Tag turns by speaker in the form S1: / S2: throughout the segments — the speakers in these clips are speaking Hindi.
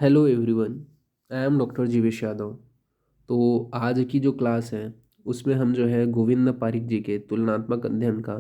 S1: Hello everyone. I am doctor Jeevesh Yadav. तो आज की जो क्लास है उसमें हम जो है गोविंद पारिक जी के तुलनात्मक अध्ययन का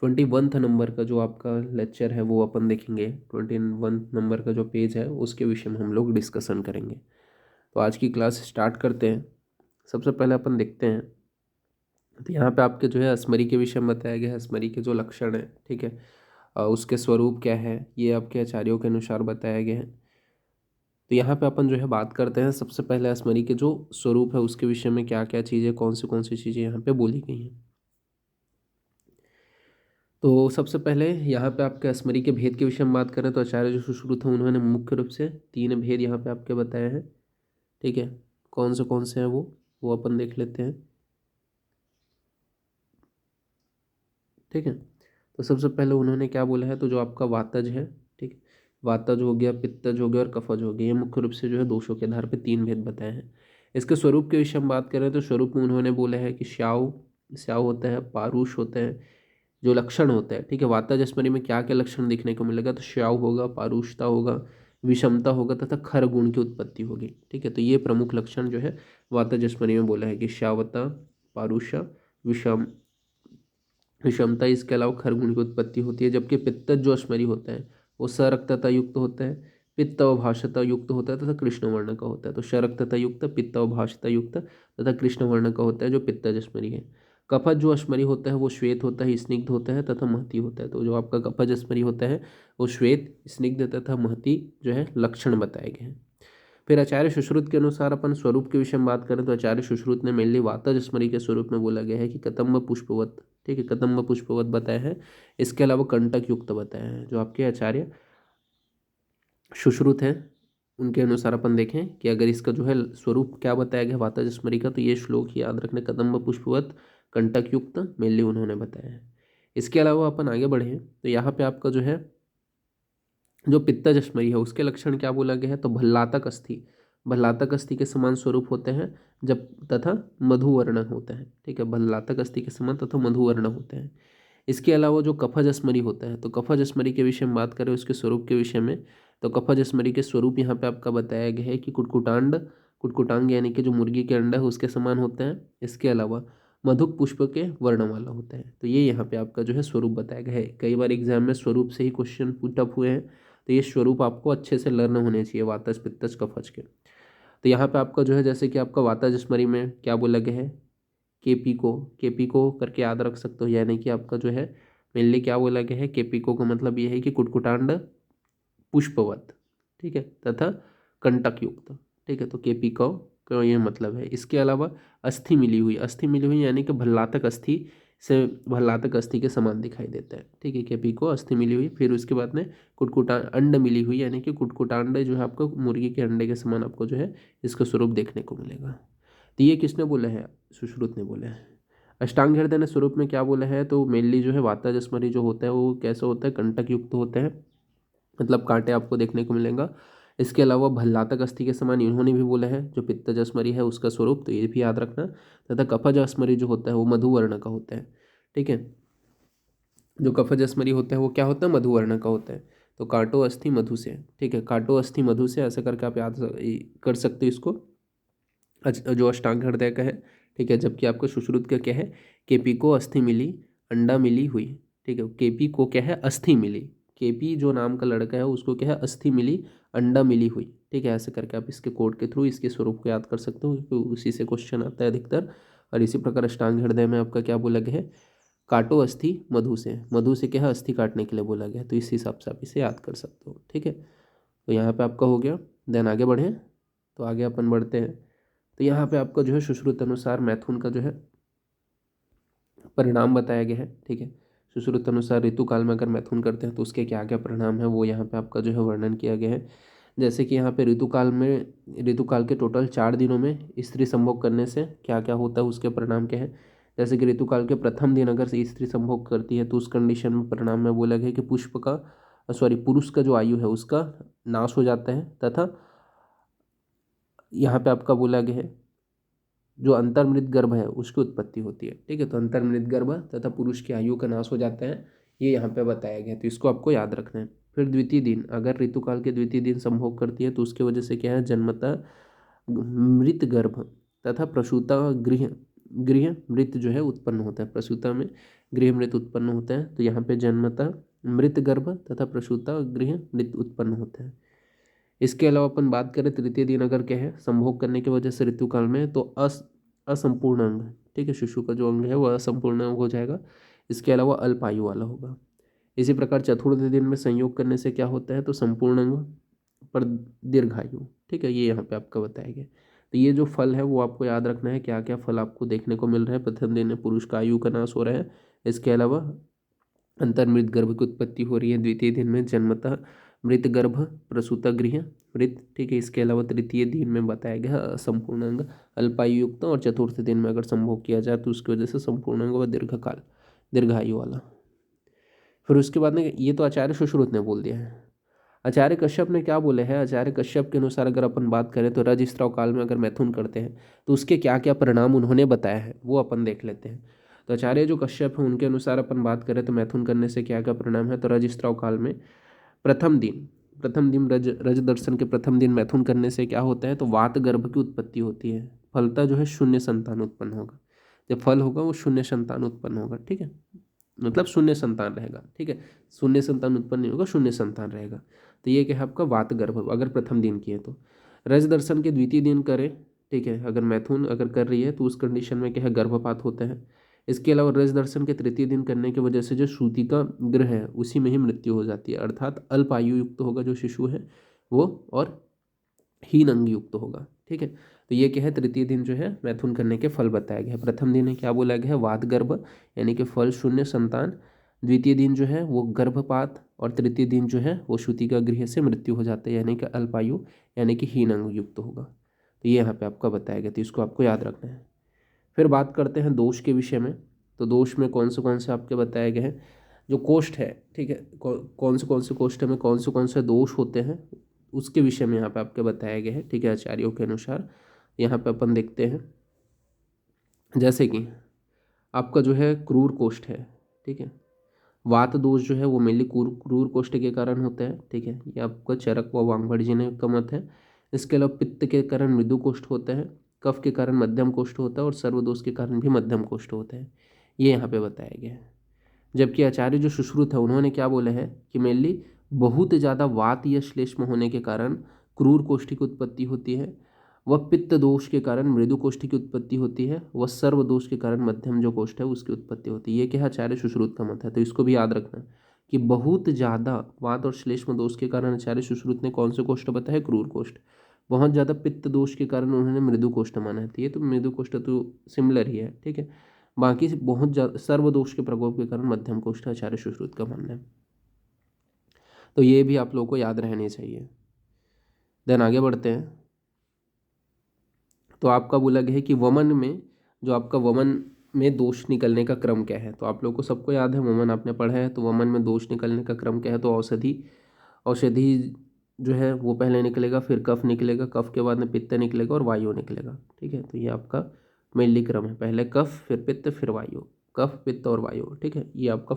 S1: 21 नंबर का जो आपका लेक्चर है वो अपन देखेंगे। 21 नंबर का जो पेज है उसके विषय में हम लोग डिस्कशन करेंगे। तो आज की क्लास स्टार्ट करते हैं। सबसे पहले अपन देखते हैं। तो यहाँ पे आपके जो है स्मरी के विषय में बताया गया है। स्मरी के जो लक्षण है, ठीक है, उसके स्वरूप क्या है ये आपके आचार्यों के अनुसार बताया गया है। तो यहाँ पे अपन जो है बात करते हैं। सबसे पहले स्मरी के जो स्वरूप है उसके विषय में क्या क्या चीज़ें, कौन सी चीज़ें यहाँ पे बोली गई हैं। तो सबसे पहले यहाँ पे आपके स्मरी के भेद के विषय में बात करें तो आचार्य जो सुश्रुत हैं उन्होंने मुख्य रूप से 3 भेद यहाँ पे आपके बताए हैं। ठीक है, कौन से हैं वो अपन देख लेते हैं। ठीक है, तो सबसे पहले उन्होंने क्या बोला है, तो जो आपका वातज है, ठीक है, वातज हो गया, पित्तज हो गया और कफज हो गया। ये मुख्य रूप से जो है दोषों के आधार पे 3 भेद बताए हैं। इसके स्वरूप के विषय में बात करें तो स्वरूप में उन्होंने बोला है कि श्याव श्याव होता है, पारुष होता है, जो लक्षण होता है। ठीक है, वातज स्मरी में क्या क्या लक्षण देखने को मिलेगा, तो श्याव होगा, पारुषता होगा, विषमता होगा तथा खर गुण की उत्पत्ति होगी। ठीक है, तो ये प्रमुख लक्षण जो है वातज स्मरी में बोला है कि श्यावता, पारुषा, विषम विषमता, इसके अलावा खरगुण की उत्पत्ति होती है। जबकि पित्तज जो अश्मरी होता है वो सरक्तता युक्त होता है, पित्त अवभाषता युक्त होता है तथा कृष्ण वर्ण का होता है। तो शरक्तता युक्त, पित्त अवभाषता युक्त तथा कृष्ण वर्ण का होता है जो पित्तज अश्मरी है। कफज जो अश्मरी होता है वो श्वेत होता है, स्निग्ध होता है तथा महती होता है। तो जो आपका कफज अश्मरी होता है वो श्वेत, स्निग्ध तथा महती जो है लक्षण बताए गए हैं। फिर आचार्य सुश्रुत के अनुसार अपन स्वरूप के विषय में बात करें तो आचार्य सुश्रुत ने मेनली वातज स्मरी के स्वरूप में बोला गया है कि कदम्ब पुष्पवत। ठीक है, कदम्ब पुष्पवत बताया है। इसके अलावा कंटक युक्त बताया है। जो आपके आचार्य सुश्रुत हैं उनके अनुसार अपन देखें कि अगर इसका जो है स्वरूप क्या बताया गया वातज स्मरी का, तो ये श्लोक याद रखने, कदम्ब पुष्पवत कंटक युक्त मेनली उन्होंने बताया है। इसके अलावा अपन आगे बढ़े तो यहाँ पे आपका जो है जो पित्तज स्मरी है उसके लक्षण क्या बोला गया है, तो भल्लातक अस्थि, भल्लातक अस्थि के समान स्वरूप होते हैं जब तथा मधुवर्ण होता है। ठीक है, भल्लातक अस्थि के समान तथा मधुवर्ण होते हैं। इसके अलावा जो कफज स्मरी होता है, तो कफज स्मरी के विषय में बात करें उसके स्वरूप के विषय में, तो कफज स्मरी के स्वरूप यहाँ पे आपका बताया गया है कि कुटकुटांड, कुटकुटांग यानी कि जो मुर्गी के अंडा है उसके समान होता है। इसके अलावा मधुक पुष्प के वर्णमाला होता है। तो ये यहाँ पे आपका जो है स्वरूप बताया गया है। कई बार एग्जाम में स्वरूप से ही क्वेश्चन पुट अप हुए हैं, तो ये स्वरूप आपको अच्छे से लर्न होने चाहिए वातज पित्तज कफज के। तो यहाँ पे आपका जो है जैसे कि आपका वातज स्मरी में क्या बोला गया है, केपी को करके याद रख सकते हो। यानी कि आपका जो है मेनली क्या बोला गया है, केपिको का मतलब ये है कि कुटकुटांड पुष्पवत, ठीक है, तथा कंटक युक्त। ठीक है, तो केपिको का ये मतलब है। इसके अलावा अस्थि मिली हुई, अस्थि मिली हुई यानी कि भल्लातक अस्थि से, भल्लातक अस्थि के समान दिखाई देता है। ठीक है, केपिको अस्थि मिली हुई। फिर उसके बाद में कुटकुटा अंड मिली हुई यानी कि कुटकुटांड जो है आपको मुर्गी के अंडे के समान आपको जो है इसका स्वरूप देखने को मिलेगा। तो ये किसने बोला है, सुश्रुत ने बोला है। अष्टांग हृदय ने स्वरूप में क्या बोला है, तो मेनली जो है वातज स्मरी जो होता है वो कैसा होता है, कंटक युक्त होते हैं, मतलब कांटे आपको देखने को मिलेगा। इसके अलावा भल्लातक अस्थि के समान इन्होंने भी बोला है जो पित्तज स्मरी है उसका स्वरूप, तो ये भी याद रखना। तथा कफज स्मरी जो होता है वो मधुवर्ण का होता है। ठीक है, जो कफज स्मरी होता है वो क्या होता है, मधुवर्ण का होता है। तो काटो अस्थि मधु से, ठीक है, काटो अस्थि मधु से, ऐसा करके आप याद कर सकते हो इसको। जो अष्टांग हृदय का है। ठीक है, जबकि आपको सुश्रुत का क्या है, केपी को अस्थि मिली, अंडा मिली हुई। ठीक है, केपी को क्या है, अस्थि मिली। केपी जो नाम का लड़का है उसको क्या है, अस्थि मिली, अंडा मिली हुई। ठीक है, ऐसे करके आप इसके कोड के थ्रू इसके स्वरूप को याद कर सकते हो क्योंकि उसी से क्वेश्चन आता है अधिकतर। और इसी प्रकार अष्टांग हृदय में आपका क्या बोला गया है, काटो अस्थि मधु से, मधु से क्या है, अस्थि काटने के लिए बोला गया है। तो इस हिसाब से आप इसे याद कर सकते हो। ठीक है, तो यहाँ पे आपका हो गया। देन आगे बढ़ें, तो आगे अपन बढ़ते हैं। तो यहाँ पे आपका जो है सुश्रुत अनुसार मैथुन का जो है परिणाम बताया गया है। ठीक है, सुश्रुत अनुसार ऋतुकाल में अगर मैथुन करते हैं तो उसके क्या क्या परिणाम है वो यहाँ पे आपका जो है वर्णन किया गया है। जैसे कि यहाँ पे ऋतुकाल के टोटल 4 दिनों में स्त्री संभोग करने से क्या क्या होता है उसके परिणाम क्या है। जैसे कि ऋतुकाल के प्रथम दिन अगर से स्त्री संभोग करती है तो उस कंडीशन में परिणाम में बोला गया है कि पुरुष का जो आयु है उसका नाश हो जाता है। तथा यहाँ पे आपका बोला गया है जो अंतर्मृत गर्भ है उसकी उत्पत्ति होती है। ठीक है, तो अंतर्मृत गर्भ तथा पुरुष की आयु का नाश हो जाता है। ये यहाँ पे बताया गया, तो इसको आपको याद रखना है। फिर द्वितीय दिन, अगर ऋतुकाल के द्वितीय दिन संभोग करती है तो उसके वजह से क्या है, जन्मता मृत गर्भ तथा प्रसूता गृह गृह मृत जो है उत्पन्न होता है, प्रसूता में गृह मृत उत्पन्न होता है। तो यहाँ पे जन्मता मृत गर्भ तथा प्रसूता गृह मृत उत्पन्न होता है। इसके अलावा अपन बात करें तृतीय दिन अगर क्या है, संभोग करने की वजह से ऋतुकाल में, तो असंपूर्ण अंग, ठीक है, शिशु का जो अंग है वह असंपूर्ण अंग हो जाएगा। इसके अलावा अल्प आयु वाला होगा। इसी प्रकार चतुर्थ दिन में संयोग करने से क्या होता है, तो संपूर्ण अंग पर दीर्घायु, ठीक है, ये यहाँ पे आपका बताया गया। तो ये जो फल है वो आपको याद रखना है, क्या क्या फल आपको देखने को मिल रहा है। प्रथम दिन में पुरुष का आयु का नाश हो रहा है, इसके अलावा अंतर्मृत गर्भ की उत्पत्ति हो रही है। द्वितीय दिन में जन्मतः मृत गर्भ प्रसूता गृह मृत, ठीक है। इसके अलावा तृतीय दिन में बताया गया संपूर्ण अंग अल्पायु युक्त, और चतुर्थ दिन में अगर संभोग किया जाए तो उसकी वजह से संपूर्ण अंग व दीर्घकाल दीर्घायु वाला। फिर उसके बाद में ये तो आचार्य सुश्रुत ने बोल दिया है। आचार्य कश्यप ने क्या बोले हैं, आचार्य कश्यप के अनुसार अगर अपन बात करें तो रजस्राव काल में अगर मैथुन करते हैं तो उसके क्या क्या परिणाम उन्होंने बताया है वो अपन देख लेते हैं। तो आचार्य जो कश्यप है उनके अनुसार अपन बात करें तो मैथुन करने से क्या क्या परिणाम है, तो रजस्राव काल में प्रथम दिन रज दर्शन के प्रथम दिन मैथुन करने से क्या होता है, तो वात गर्भ की उत्पत्ति होती है। फलता जो है शून्य संतान उत्पन्न होगा, जब फल होगा वो शून्य संतान उत्पन्न होगा, ठीक है, मतलब शून्य संतान रहेगा, ठीक है, शून्य संतान उत्पन्न नहीं होगा, शून्य संतान रहेगा। तो ये क्या है आपका वात गर्भ, अगर प्रथम दिन किए तो। रज दर्शन के द्वितीय दिन करें, ठीक है, अगर मैथुन अगर कर रही है तो उस कंडीशन में क्या है, गर्भपात होता है। इसके अलावा रज दर्शन के तृतीय दिन करने की वजह से जो सूति का ग्रह है उसी में ही मृत्यु हो जाती है, अर्थात अल्प आयु युक्त होगा जो शिशु है वो, और हीन अंग युक्त होगा, ठीक है। तो ये क्या है, तृतीय दिन जो है मैथुन करने के फल बताया गया है। प्रथम दिन है क्या बोला गया है, वात गर्भ यानी कि फल शून्य संतान। द्वितीय दिन जो है वो गर्भपात, और तृतीय दिन जो है वो श्रुति का गृह से मृत्यु हो जाता है, यानी कि अल्पायु यानी कि हीन अंग युक्त होगा। तो ये यहाँ पे आपका बताया गया, तो इसको आपको याद रखना है। फिर बात करते हैं दोष के विषय में। तो दोष में कौन से आपके बताए गए हैं, जो कोष्ठ है, ठीक है, कौन से कोष्ठ में कौन से दोष होते हैं उसके विषय में यहाँ पे आपके बताया गया है, ठीक है, आचार्यों के अनुसार। यहाँ पे अपन देखते हैं, जैसे कि आपका जो है क्रूर कोष्ठ है, ठीक है, वात दोष जो है वो मेनली क्रूर कोष्ठ के कारण होता है, ठीक है, ये आपका चरक व वामभर्जन का मत है। इसके अलावा पित्त के कारण मृदु कोष्ठ होता है, कफ के कारण मध्यम कोष्ठ होता है, और सर्वदोष के कारण भी मध्यम कोष्ठ होता है, ये यहाँ पे बताया गया है। जबकि आचार्य जो सुश्रुत है उन्होंने क्या बोला है कि मेनली बहुत ज़्यादा वात या श्लेष्म होने के कारण क्रूर कोष्ठ की उत्पत्ति होती है, वह पित्त दोष के कारण मृदु कोष्ठ की उत्पत्ति होती है, वह सर्व दोष के कारण मध्यम जो कोष्ठ है उसकी उत्पत्ति होती है। ये क्या आचार्य सुश्रुत का मत है, तो इसको भी याद रखना कि बहुत ज़्यादा वात और श्लेष्म दोष के कारण आचार्य सुश्रुत ने कौन से कोष्ठ बताया, क्रूर कोष्ठ। बहुत ज़्यादा पित्त दोष के कारण उन्होंने मृदु कोष्ठ माना है, तो ये तो मृदु कोष्ठ तो सिमिलर ही है, ठीक है। बाकी से बहुत ज़्यादा सर्वदोष के प्रकोप के कारण मध्यम कोष्ठ आचार्य सुश्रुत का मानना है, तो ये भी आप लोगों को याद रहने चाहिए। देन आगे बढ़ते हैं। तो आपका बोला गया है कि वमन में, जो आपका वमन में दोष निकलने का क्रम क्या है, तो आप लोगों को सबको याद है, वमन आपने पढ़ा है, तो वमन में दोष निकलने का क्रम क्या है, तो औषधि जो है वो पहले निकलेगा, फिर कफ निकलेगा, कफ के बाद में पित्त निकलेगा और वायु निकलेगा, ठीक है। तो ये आपका मेनली क्रम है, पहले कफ फिर पित्त फिर वायु, कफ पित्त और वायु, ठीक है। ये आपका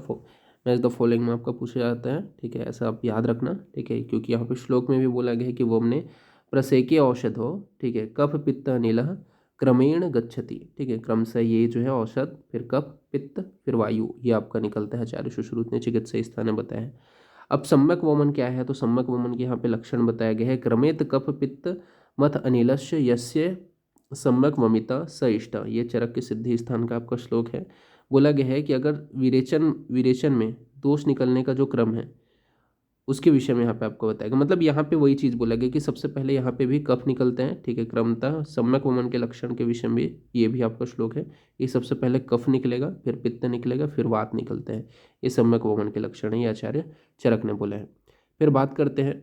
S1: मैच द फॉलोइंग में आपका पूछा जाता है, ठीक है, ऐसा आप याद रखना, ठीक है, क्योंकि यहाँ पे श्लोक में भी बोला गया है कि वम ने प्रसेके औषधो, ठीक है, कफ पित्त अनिलः क्रमेण गच्छति, ठीक है, क्रम से ये जो है औषध, फिर कफ पित्त फिर वायु, ये आपका निकलता है, आचार्य सुश्रुत ने चिकित्सा स्थान में बताया है। अब सम्यक वमन क्या है, तो सम्यक वमन के यहाँ पे लक्षण बताया गया है, क्रमेत कफ पित्त मथ अनिलस्य यस्य सम्यक वमिता स इष्ट, ये चरक के सिद्धि स्थान का आपका श्लोक है। बोला गया है कि अगर विरेचन में दोष निकलने का जो क्रम है उसके विषय में यहाँ पे आपको बताएगा, मतलब यहाँ पे वही चीज़ बोला गया कि सबसे पहले यहाँ पे भी कफ निकलते हैं, ठीक है, क्रमतः सम्यक वमन के लक्षण के विषय में ये भी आपका श्लोक है। ये सबसे पहले कफ निकलेगा, फिर पित्त निकलेगा, फिर वात निकलते हैं, ये सम्यक वमन के लक्षण है, ये आचार्य चरक ने बोला है। फिर बात करते हैं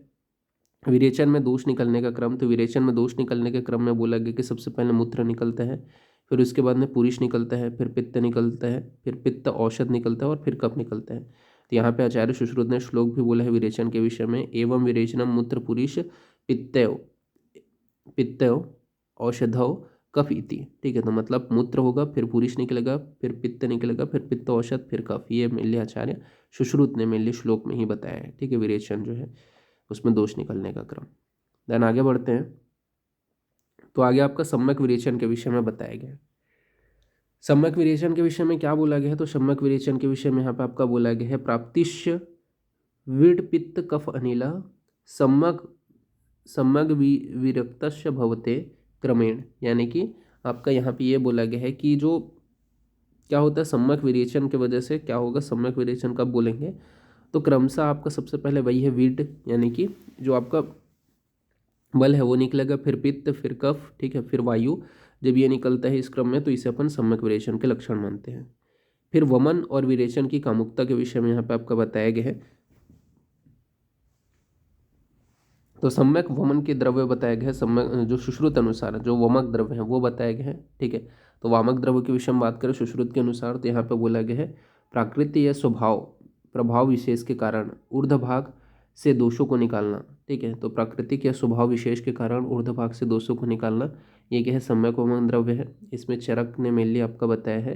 S1: विरेचन में दोष निकलने का क्रम। तो विरेचन में दोष निकलने के क्रम में बोला गया कि सबसे पहले मूत्र निकलता है, फिर उसके बाद में पुरुष निकलता है, फिर पित्त निकलता है, फिर पित्त औषध निकलता है, और फिर कफ निकलता है। तो यहाँ पे आचार्य सुश्रुत ने श्लोक भी बोला है विरेचन के विषय में, एवं विरेचनम मूत्र पुरुष पित्तयो पित्तयो औषधौ कफ इति, ठीक है। तो मतलब मूत्र होगा, फिर पुरुष निकलेगा, फिर पित्त निकलेगा, फिर पित्त औषध, फिर कफ। ये मेनली आचार्य सुश्रुत ने मेनली श्लोक में ही बताया है, ठीक है। विरेचन जो है उसमें दोष निकलने का क्रम। देन आगे बढ़ते हैं। तो आगे आपका सम्यक विरेचन के विषय में बताया गया है। सम्यक विरेचन के विषय में क्या बोला गया है, तो सम्यक विरेचन के विषय में यहाँ पे आपका बोला गया है प्राप्तिश्य वीड पित्त कफ अनिला सम्यक सम्यक विरक्तस्य भवते क्रमेण। यानी कि आपका यहाँ पे ये बोला गया है कि जो क्या होता है सम्यक विरेचन की वजह से क्या होगा, सम्यक विरेचन कब बोलेंगे, तो क्रमशः आपका सबसे पहले वही है वीड, यानी कि जो आपका बल है वो निकलेगा, फिर पित्त, फिर कफ, ठीक है, फिर वायु। जब ये निकलता है इस क्रम में तो इसे अपन सम्यक विरेचन के लक्षण मानते हैं। फिर वमन और विरेचन की कामुकता के विषय में यहाँ पे आपका बताया गया है। तो सम्यक वमन के द्रव्य बताया गया है, सम्यक जो सुश्रुत अनुसार जो वमक द्रव्य है वो बताया गया है, ठीक है। तो वामक द्रव्य के विषय में बात करें सुश्रुत के अनुसार, तो यहाँ पे बोला गया है प्राकृति या स्वभाव प्रभाव विशेष के कारण ऊर्ध्व भाग से दोषों को निकालना, ठीक है। तो प्राकृतिक या स्वभाव विशेष के कारण ऊर्ध्व भाग से दोषों को निकालना, ये क्या है, सम्यक वमन द्रव्य है। इसमें चरक ने मेनली आपका बताया है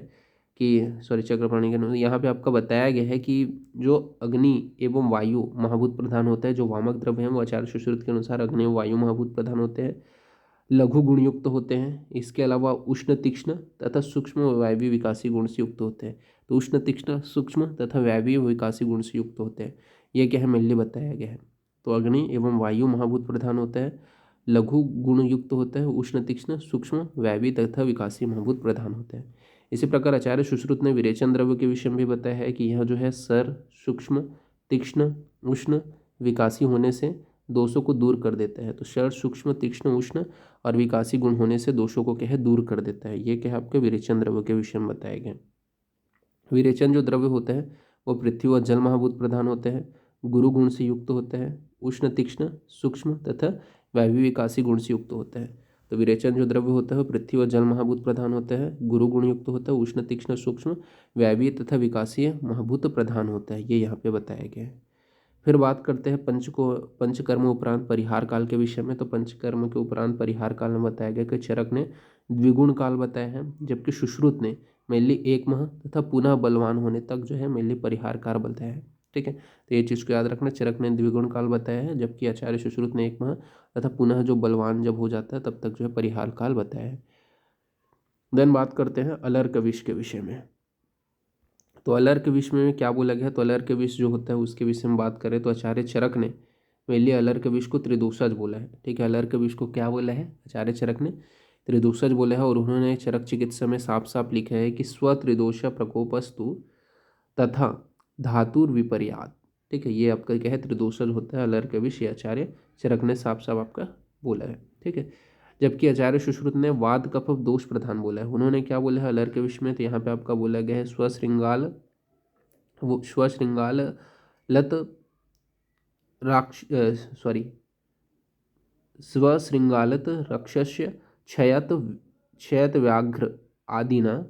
S1: कि सॉरी चक्रपाणी के अनुसार यहाँ पे आपका बताया गया है कि जो अग्नि एवं वायु महाभूत प्रधान होता है, जो वामक द्रव्य हैं वो आचार्य सुश्रुत के अनुसार अग्नि एवं वायु महाभूत प्रधान होते हैं, लघु गुणयुक्त होते हैं। इसके अलावा उष्ण तीक्ष्ण तथा सूक्ष्म व वायवीय विकासी गुण से युक्त होते हैं। तो उष्ण तीक्ष्ण सूक्ष्म तथा वायवीय विकासी गुण से युक्त होते हैं, ये क्या है मेनली बताया गया है। तो अग्नि एवं वायु महाभूत प्रधान होता है, लघु गुण युक्त होता है, उष्ण तीक्ष्ण सूक्ष्म वायवीय तथा विकासी महाभूत प्रधान होते हैं। इसी प्रकार आचार्य सुश्रुत ने विरेचन द्रव्य के विषय में भी बताया है कि यह जो है सर सूक्ष्म तीक्ष्ण उष्ण विकासी होने से दोषों को दूर कर देता है। तो सर सूक्ष्म तीक्ष्ण उष्ण और विकासी गुण होने से दोषों को क्या है दूर कर देता है। ये क्या है आपके विरेचन द्रव्य के विषय में बताया गया। विरेचन जो द्रव्य होते हैं वो पृथ्वी व जल महाभूत प्रधान होते हैं, गुरु गुण से युक्त होते हैं, उष्ण तीक्ष्ण सूक्ष्म तथा वायवीय विकासी गुण से युक्त होते हैं। तो विरेचन जो द्रव्य होता है वो पृथ्वी व जल महाभूत प्रधान होता है, गुरु गुण युक्त होता है, उष्ण तीक्ष्ण सूक्ष्म वायवीय तथा विकासीय महाभूत प्रधान होता है, ये यहाँ पे बताया गया है। फिर बात करते हैं पंचकर्म उपरांत परिहार काल के विषय में। तो पंचकर्म के उपरांत परिहार काल में बताया गया कि चरक ने द्विगुण काल बताया है, जबकि सुश्रुत ने मेनली एक माह तथा पुनः बलवान होने तक जो है मेनली परिहार काल बताया है, ठीक है। तो ये चीज़ को याद रखना, चरक ने द्विगुण काल बताया है, जबकि आचार्य सुश्रुत ने एक माह तथा पुनः जो बलवान जब हो जाता है तब तक जो है परिहार काल बताया है। देन बात करते हैं अलर्क विष के विषय में। तो अलर्क विष में क्या बोला गया, तो अलर्क विष जो होता है उसके विषय में बात करें तो आचार्य चरक ने मेनली अलर्क विष को त्रिदोषज बोला है, ठीक है। अलर्क विष को क्या बोला है, आचार्य चरक ने त्रिदोषज बोला है। और उन्होंने चरक चिकित्सा में साफ साफ लिखा है कि स्वत्रिदोष प्रकोपस्तु तथा धातुर विपर्यात, ठीक है। ये आपका क्या है त्रिदोषज होता है अलर्क विष, ये आचार्य चरक ने साफ साफ आपका बोला है, ठीक है। जबकि आचार्य सुश्रुत ने वाद कफ दोष प्रधान बोला है। उन्होंने क्या बोला है अलर्क विष में, तो यहाँ पे आपका बोला गया है स्वश्रृंगाल लत स्वशृंगालत राक्षस्य क्षयत व्याघ्र आदिना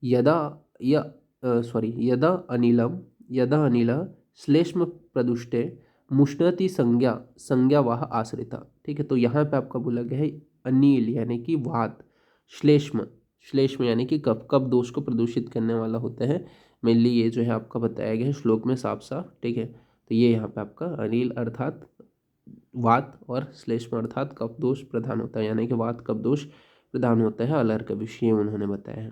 S1: यदा यदा अनिल श्लेष्म प्रदुष्टे मुष्णति संज्ञावाह आश्रिता, ठीक है। तो यहाँ पे आपका बोला गया है अनिल यानी कि वात, श्लेष्म श्लेष्म यानी कि कब दोष को प्रदूषित करने वाला होता है, मेनली ये जो है आपका बताया गया है श्लोक में साफ साफ, ठीक है। तो ये यहाँ पे आपका अनिल अर्थात वात और श्लेष्म अर्थात कफ दोष प्रधान होता है, यानी कि वात कफ दोष प्रधान होता है अलर्क विष, ये उन्होंने बताया है।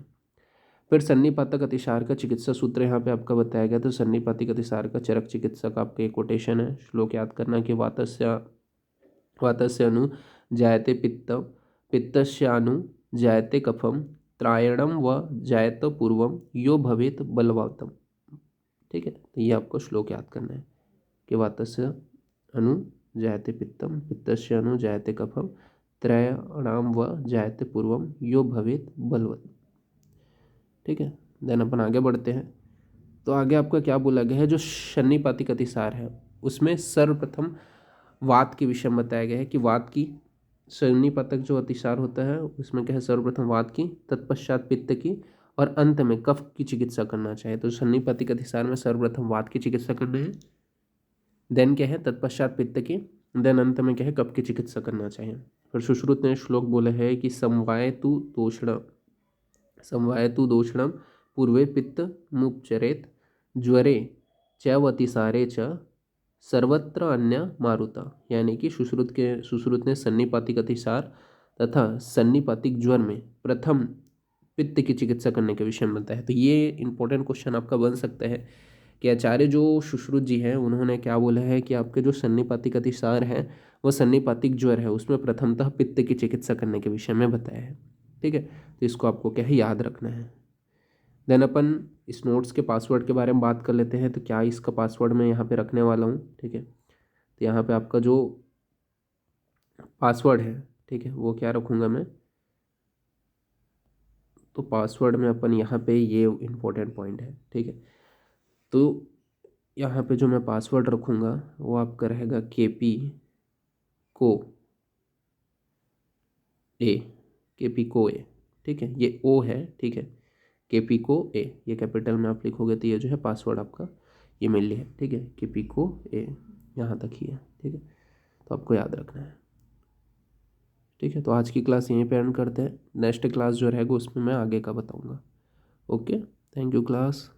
S1: फिर सन्निपातक अतिसार का चिकित्सा सूत्र यहाँ पे आपका बताया गया। तो सन्निपातिक अतिसार का चरक चिकित्सा का आपका एक कोटेशन है, श्लोक याद करना कि वातस्य अनु जायते पित्तस्य अनु जायते कफम त्रायणम व जायत पूर्वम यो भवेत बलवतम, ठीक है। तो ये आपको श्लोक याद करना है कि वातस्य अनु जायते पित्तम पित्तस्य अनु जायते कफम त्रयाणाम व जायते पूर्वम यो भवेत बलवत, ठीक है। देन अपन आगे बढ़ते हैं। तो आगे आपका क्या बोला गया है, जो सन्निपातिक अतिसार है उसमें सर्वप्रथम वात के विषय में बताया गया है कि वात की सन्निपातक जो अतिसार होता है उसमें क्या है सर्वप्रथम वात की, तत्पश्चात पित्त की और अंत में कफ की चिकित्सा करना चाहिए। तो सन्निपातिक अतिसार में सर्वप्रथम वात की चिकित्सा करना है, देन क्या है तत्पश्चात पित्त की, देन अंत में क्या है कफ की चिकित्सा करना चाहिए। फिर सुश्रुत ने श्लोक बोले है कि समवायतु दोषणम पूर्वे पित्त मुपचरेत ज्वरे चैवतिसारे च सर्वत्र अन्य मारुता। यानी कि सुश्रुत ने सन्निपातिक अतिसार तथा सन्निपातिक ज्वर में प्रथम पित्त की चिकित्सा करने के विषय में बताया है। तो ये इंपॉर्टेंट क्वेश्चन आपका बन सकता है कि आचार्य जो सुश्रुत जी हैं उन्होंने क्या बोला है कि आपके जो सन्निपातिक अतिसार है वह सन्निपातिक ज्वर है, उसमें प्रथमतः पित्त की चिकित्सा करने के विषय में बताया है। ठीक है, तो इसको आपको क्या है याद रखना है। देन अपन इस नोट्स के पासवर्ड के बारे में बात कर लेते हैं। तो क्या इसका पासवर्ड मैं यहाँ पे रखने वाला हूँ। ठीक है, तो यहाँ पे आपका जो पासवर्ड है, ठीक है, वो क्या रखूँगा मैं। तो पासवर्ड में अपन यहाँ पे ये इम्पोर्टेंट पॉइंट है। ठीक है, तो यहाँ पे जो मैं पासवर्ड रखूँगा वो आपका रहेगा KP को ए, KP को ए। ठीक है, ये O है। ठीक है, KP को ए, ये कैपिटल में आप लिखोगे तो ये जो है पासवर्ड आपका ये मेनली है। ठीक है, KP को ए, यहाँ तक ही है। ठीक है, तो आपको याद रखना है। ठीक है, तो आज की क्लास यहीं पे एंड करते हैं। नेक्स्ट क्लास जो रहेगा उसमें मैं आगे का बताऊँगा। Okay, thank you class.